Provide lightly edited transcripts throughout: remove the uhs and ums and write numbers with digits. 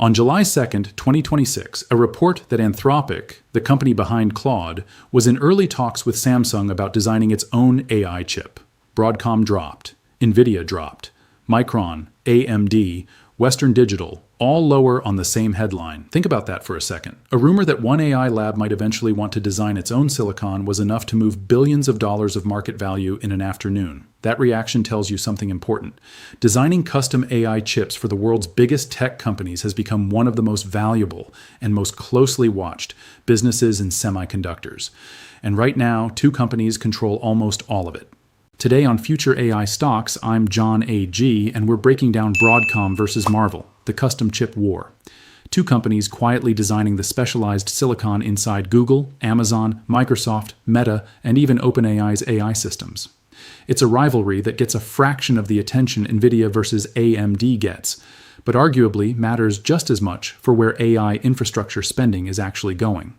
On July 2nd, 2026, a report that Anthropic, the company behind Claude, was in early talks with Samsung about designing its own AI chip. Broadcom dropped, Nvidia dropped, Micron, AMD, Western Digital, all lower on the same headline. Think about that for a second. A rumor that one AI lab might eventually want to design its own silicon was enough to move billions of dollars of market value in an afternoon. That reaction tells you something important. Designing custom AI chips for the world's biggest tech companies has become one of the most valuable and most closely watched businesses in semiconductors. And right now, two companies control almost all of it. Today on Future AI Stocks, I'm John A.G., and we're breaking down Broadcom versus Marvell, the custom chip war. Two companies quietly designing the specialized silicon inside Google, Amazon, Microsoft, Meta, and even OpenAI's AI systems. It's a rivalry that gets a fraction of the attention Nvidia versus AMD gets, but arguably matters just as much for where AI infrastructure spending is actually going.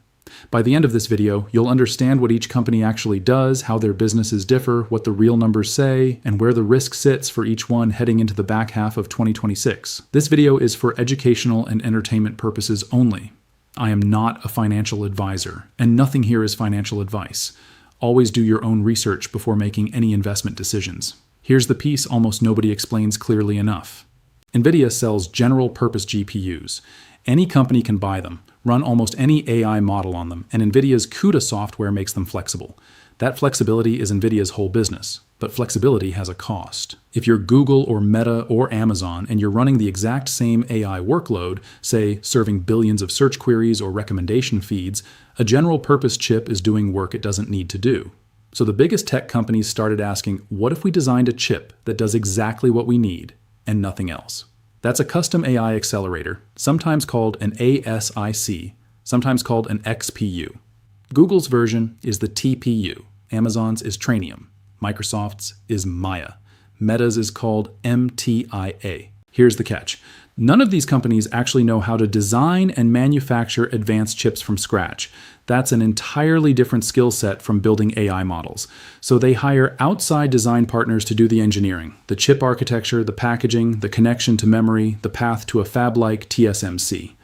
By the end of this video, you'll understand what each company actually does, how their businesses differ, what the real numbers say, and where the risk sits for each one heading into the back half of 2026. This video is for educational and entertainment purposes only. I am not a financial advisor, and nothing here is financial advice. Always do your own research before making any investment decisions. Here's the piece almost nobody explains clearly enough. Nvidia sells general-purpose GPUs. Any company can buy them, run almost any AI model on them, and Nvidia's CUDA software makes them flexible. That flexibility is Nvidia's whole business, but flexibility has a cost. If you're Google or Meta or Amazon and you're running the exact same AI workload, say serving billions of search queries or recommendation feeds, a general-purpose chip is doing work it doesn't need to do. So the biggest tech companies started asking, what if we designed a chip that does exactly what we need and nothing else? That's a custom AI accelerator, sometimes called an ASIC, sometimes called an XPU. Google's version is the TPU, Amazon's is Trainium, Microsoft's is Maya, Meta's is called MTIA. Here's the catch. None of these companies actually know how to design and manufacture advanced chips from scratch. That's an entirely different skill set from building AI models. So they hire outside design partners to do the engineering, the chip architecture, the packaging, the connection to memory, the path to a fab-like TSMC.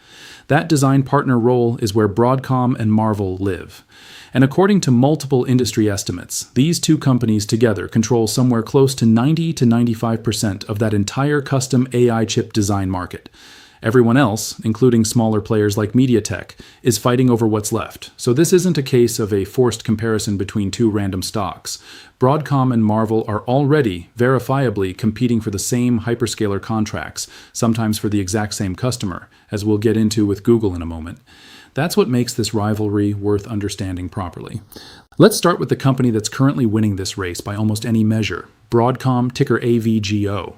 That design partner role is where Broadcom and Marvell live. And according to multiple industry estimates, these two companies together control somewhere close to 90 to 95% of that entire custom AI chip design market. Everyone else, including smaller players like MediaTek, is fighting over what's left. So this isn't a case of a forced comparison between two random stocks. Broadcom and Marvell are already, verifiably, competing for the same hyperscaler contracts, sometimes for the exact same customer, as we'll get into with Google in a moment. That's what makes this rivalry worth understanding properly. Let's start with the company that's currently winning this race by almost any measure, Broadcom, ticker AVGO.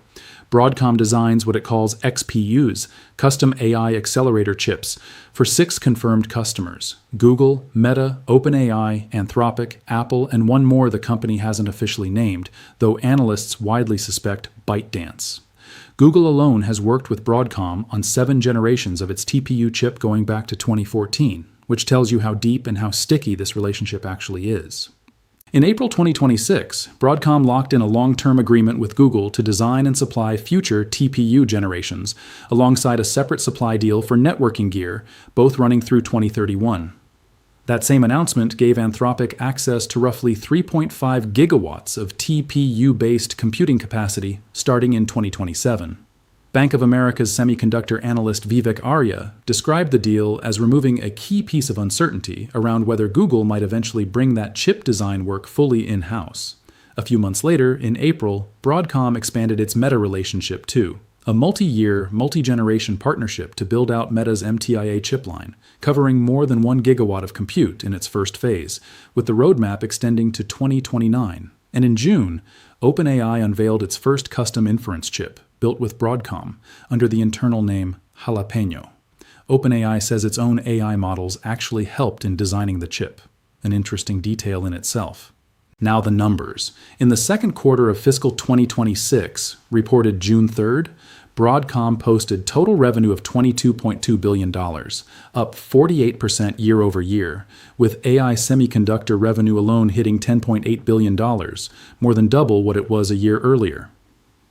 Broadcom designs what it calls XPUs, custom AI accelerator chips, for 6 confirmed customers: Google, Meta, OpenAI, Anthropic, Apple, and one more the company hasn't officially named, though analysts widely suspect ByteDance. Google alone has worked with Broadcom on 7 generations of its TPU chip going back to 2014, which tells you how deep and how sticky this relationship actually is. In April 2026, Broadcom locked in a long-term agreement with Google to design and supply future TPU generations, alongside a separate supply deal for networking gear, both running through 2031. That same announcement gave Anthropic access to roughly 3.5 gigawatts of TPU-based computing capacity starting in 2027. Bank of America's semiconductor analyst Vivek Arya described the deal as removing a key piece of uncertainty around whether Google might eventually bring that chip design work fully in-house. A few months later, in April, Broadcom expanded its Meta relationship too, a multi-year, multi-generation partnership to build out Meta's MTIA chip line, covering more than 1 gigawatt of compute in its first phase, with the roadmap extending to 2029. And in June, OpenAI unveiled its first custom inference chip, built with Broadcom, under the internal name Jalapeno. OpenAI says its own AI models actually helped in designing the chip, an interesting detail in itself. Now the numbers. In the second quarter of fiscal 2026, reported June 3rd, Broadcom posted total revenue of $22.2 billion, up 48% year over year, with AI semiconductor revenue alone hitting $10.8 billion, more than double what it was a year earlier.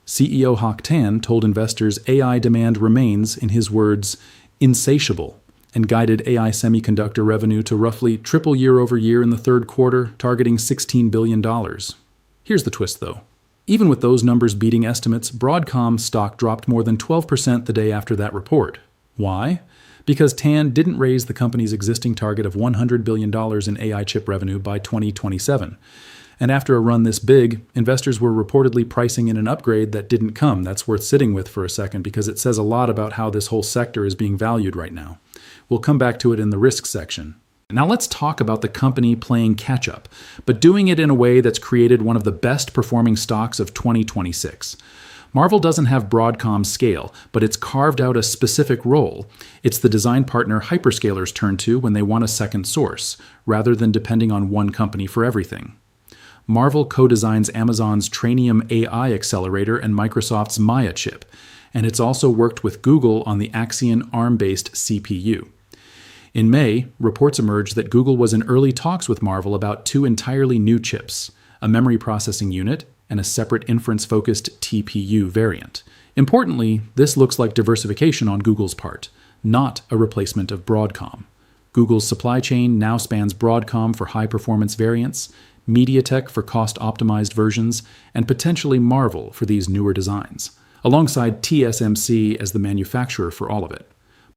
CEO Hock Tan told investors AI demand remains, in his words, insatiable, and guided AI semiconductor revenue to roughly triple year over year in the third quarter, targeting $16 billion. Here's the twist, though. Even with those numbers beating estimates, Broadcom stock dropped more than 12% the day after that report. Why? Because Tan didn't raise the company's existing target of $100 billion in AI chip revenue by 2027. And after a run this big, investors were reportedly pricing in an upgrade that didn't come. That's worth sitting with for a second because it says a lot about how this whole sector is being valued right now. We'll come back to it in the risk section. Now let's talk about the company playing catch-up, but doing it in a way that's created one of the best performing stocks of 2026. Marvell doesn't have Broadcom's scale, but it's carved out a specific role. It's the design partner hyperscalers turn to when they want a second source, rather than depending on one company for everything. Marvell co-designs Amazon's Trainium AI accelerator and Microsoft's Maya chip, and it's also worked with Google on the Axion ARM-based CPU. In May, reports emerged that Google was in early talks with Marvell about two entirely new chips, a memory processing unit and a separate inference-focused TPU variant. Importantly, this looks like diversification on Google's part, not a replacement of Broadcom. Google's supply chain now spans Broadcom for high-performance variants, MediaTek for cost-optimized versions, and potentially Marvell for these newer designs, alongside TSMC as the manufacturer for all of it.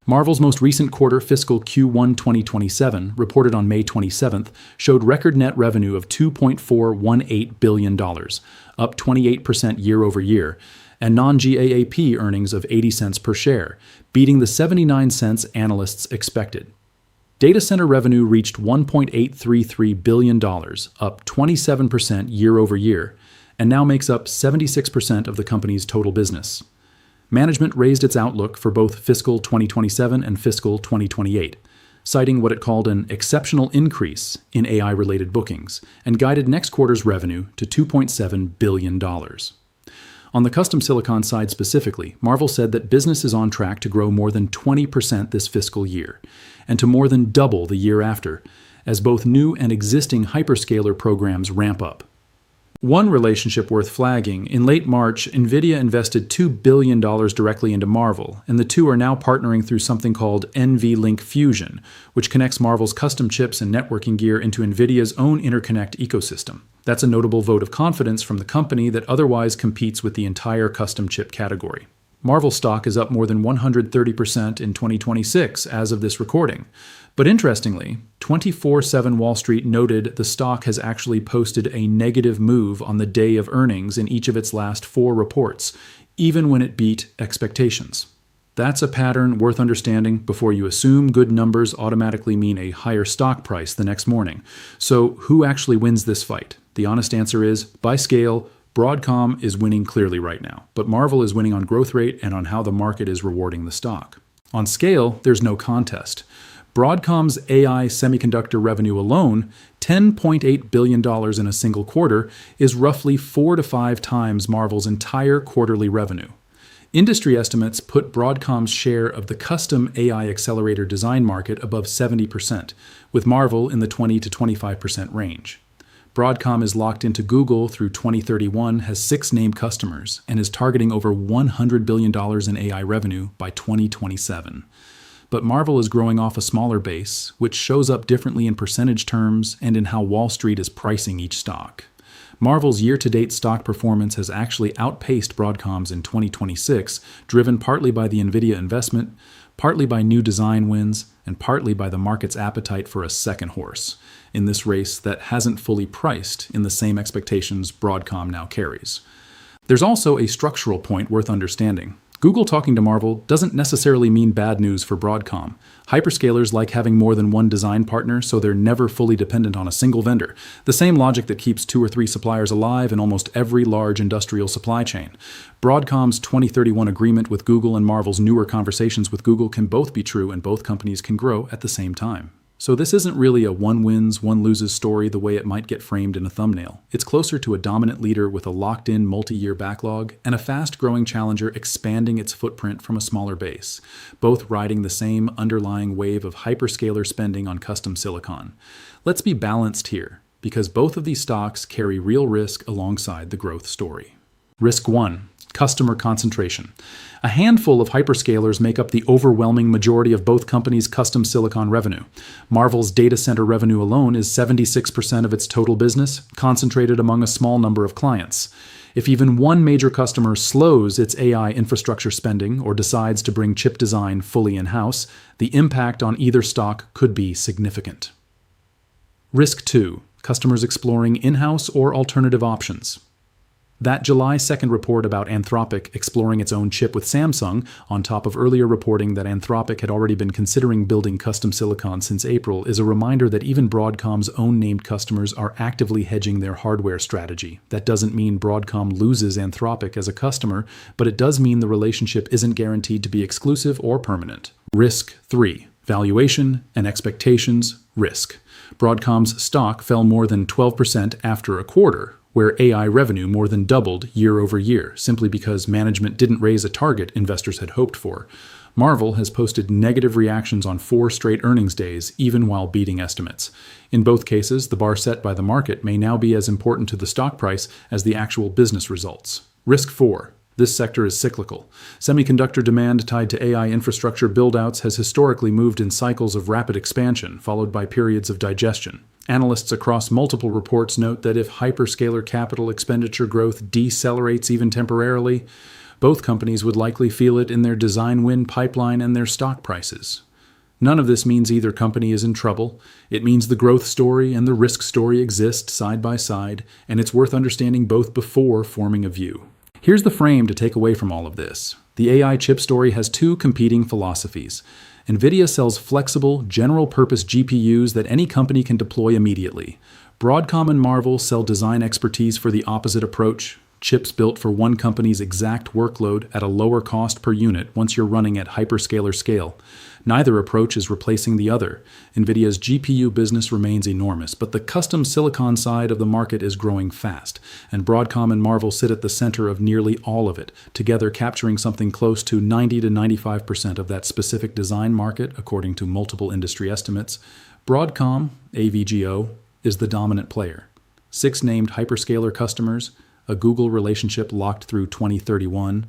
Marvell's most recent quarter, fiscal Q1 2027, reported on May 27th, showed record net revenue of $2.418 billion, up 28% year over year, and non-GAAP earnings of 80 cents per share, beating the 79 cents analysts expected. Data center revenue reached $1.833 billion, up 27% year over year, and now makes up 76% of the company's total business. Management raised its outlook for both fiscal 2027 and fiscal 2028, citing what it called an exceptional increase in AI-related bookings, and guided next quarter's revenue to $2.7 billion. On the custom silicon side specifically, Marvell said that business is on track to grow more than 20% this fiscal year, and to more than double the year after, as both new and existing hyperscaler programs ramp up. One relationship worth flagging, in late March, Nvidia invested $2 billion directly into Marvell, and the two are now partnering through something called NVLink Fusion, which connects Marvell's custom chips and networking gear into Nvidia's own interconnect ecosystem. That's a notable vote of confidence from the company that otherwise competes with the entire custom chip category. Marvell stock is up more than 130% in 2026 as of this recording. But interestingly, 24/7 Wall Street noted the stock has actually posted a negative move on the day of earnings in each of its last 4 reports, even when it beat expectations. That's a pattern worth understanding before you assume good numbers automatically mean a higher stock price the next morning. So who actually wins this fight? The honest answer is, by scale, Broadcom is winning clearly right now, but Marvell is winning on growth rate and on how the market is rewarding the stock. On scale, there's no contest. Broadcom's AI semiconductor revenue alone, $10.8 billion in a single quarter, is roughly 4 to 5 times Marvell's entire quarterly revenue. Industry estimates put Broadcom's share of the custom AI accelerator design market above 70%, with Marvell in the 20 to 25% range. Broadcom is locked into Google through 2031, has 6 named customers, and is targeting over $100 billion in AI revenue by 2027. But Marvell is growing off a smaller base, which shows up differently in percentage terms and in how Wall Street is pricing each stock. Marvell's year-to-date stock performance has actually outpaced Broadcom's in 2026, driven partly by the Nvidia investment, partly by new design wins, and partly by the market's appetite for a second horse in this race that hasn't fully priced in the same expectations Broadcom now carries. There's also a structural point worth understanding. Google talking to Marvell doesn't necessarily mean bad news for Broadcom. Hyperscalers like having more than one design partner, so they're never fully dependent on a single vendor. The same logic that keeps 2 or 3 suppliers alive in almost every large industrial supply chain. Broadcom's 2031 agreement with Google and Marvell's newer conversations with Google can both be true, and both companies can grow at the same time. So this isn't really a one wins, one loses story the way it might get framed in a thumbnail. It's closer to a dominant leader with a locked-in multi-year backlog and a fast-growing challenger expanding its footprint from a smaller base, both riding the same underlying wave of hyperscaler spending on custom silicon. Let's be balanced here, because both of these stocks carry real risk alongside the growth story. Risk 1. Customer concentration. A handful of hyperscalers make up the overwhelming majority of both companies' custom silicon revenue. Marvell's data center revenue alone is 76% of its total business, concentrated among a small number of clients. If even one major customer slows its AI infrastructure spending or decides to bring chip design fully in-house, the impact on either stock could be significant. Risk 2. Customers exploring in-house or alternative options. That July 2nd report about Anthropic exploring its own chip with Samsung, on top of earlier reporting that Anthropic had already been considering building custom silicon since April, is a reminder that even Broadcom's own named customers are actively hedging their hardware strategy. That doesn't mean Broadcom loses Anthropic as a customer, but it does mean the relationship isn't guaranteed to be exclusive or permanent. Risk 3. Valuation and expectations risk. Broadcom's stock fell more than 12% after a quarter, where AI revenue more than doubled year over year, simply because management didn't raise a target investors had hoped for. Marvell has posted negative reactions on 4 straight earnings days, even while beating estimates. In both cases, the bar set by the market may now be as important to the stock price as the actual business results. Risk 4. This sector is cyclical. Semiconductor demand tied to AI infrastructure build-outs has historically moved in cycles of rapid expansion, followed by periods of digestion. Analysts across multiple reports note that if hyperscaler capital expenditure growth decelerates even temporarily, both companies would likely feel it in their design win pipeline and their stock prices. None of this means either company is in trouble. It means the growth story and the risk story exist side by side, and it's worth understanding both before forming a view. Here's the frame to take away from all of this. The AI chip story has 2 competing philosophies. Nvidia sells flexible, general-purpose GPUs that any company can deploy immediately. Broadcom and Marvell sell design expertise for the opposite approach, chips built for one company's exact workload at a lower cost per unit once you're running at hyperscaler scale. Neither approach is replacing the other. Nvidia's GPU business remains enormous, but the custom silicon side of the market is growing fast, and Broadcom and Marvell sit at the center of nearly all of it, together capturing something close to 90 to 95% of that specific design market, according to multiple industry estimates. Broadcom, AVGO, is the dominant player. 6 named hyperscaler customers, a Google relationship locked through 2031,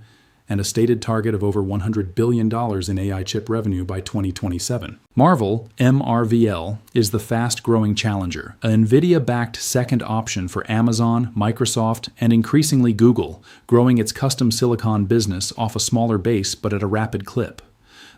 and a stated target of over $100 billion in AI chip revenue by 2027. Marvell, MRVL, is the fast-growing challenger, an Nvidia-backed second option for Amazon, Microsoft, and increasingly Google, growing its custom silicon business off a smaller base but at a rapid clip.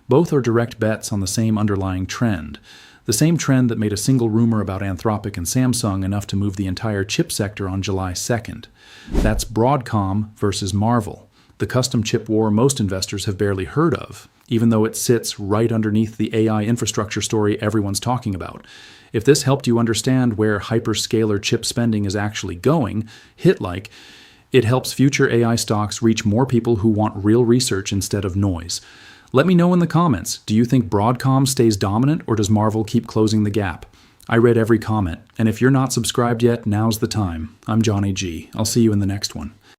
Both are direct bets on the same underlying trend. The same trend that made a single rumor about Anthropic and Samsung enough to move the entire chip sector on July 2nd. That's Broadcom versus Marvell, the custom chip war most investors have barely heard of, even though it sits right underneath the AI infrastructure story everyone's talking about. If this helped you understand where hyperscaler chip spending is actually going, hit like. It helps future AI stocks reach more people who want real research instead of noise. Let me know in the comments, do you think Broadcom stays dominant or does Marvell keep closing the gap? I read every comment, and if you're not subscribed yet, now's the time. I'm Johnny G. I'll see you in the next one.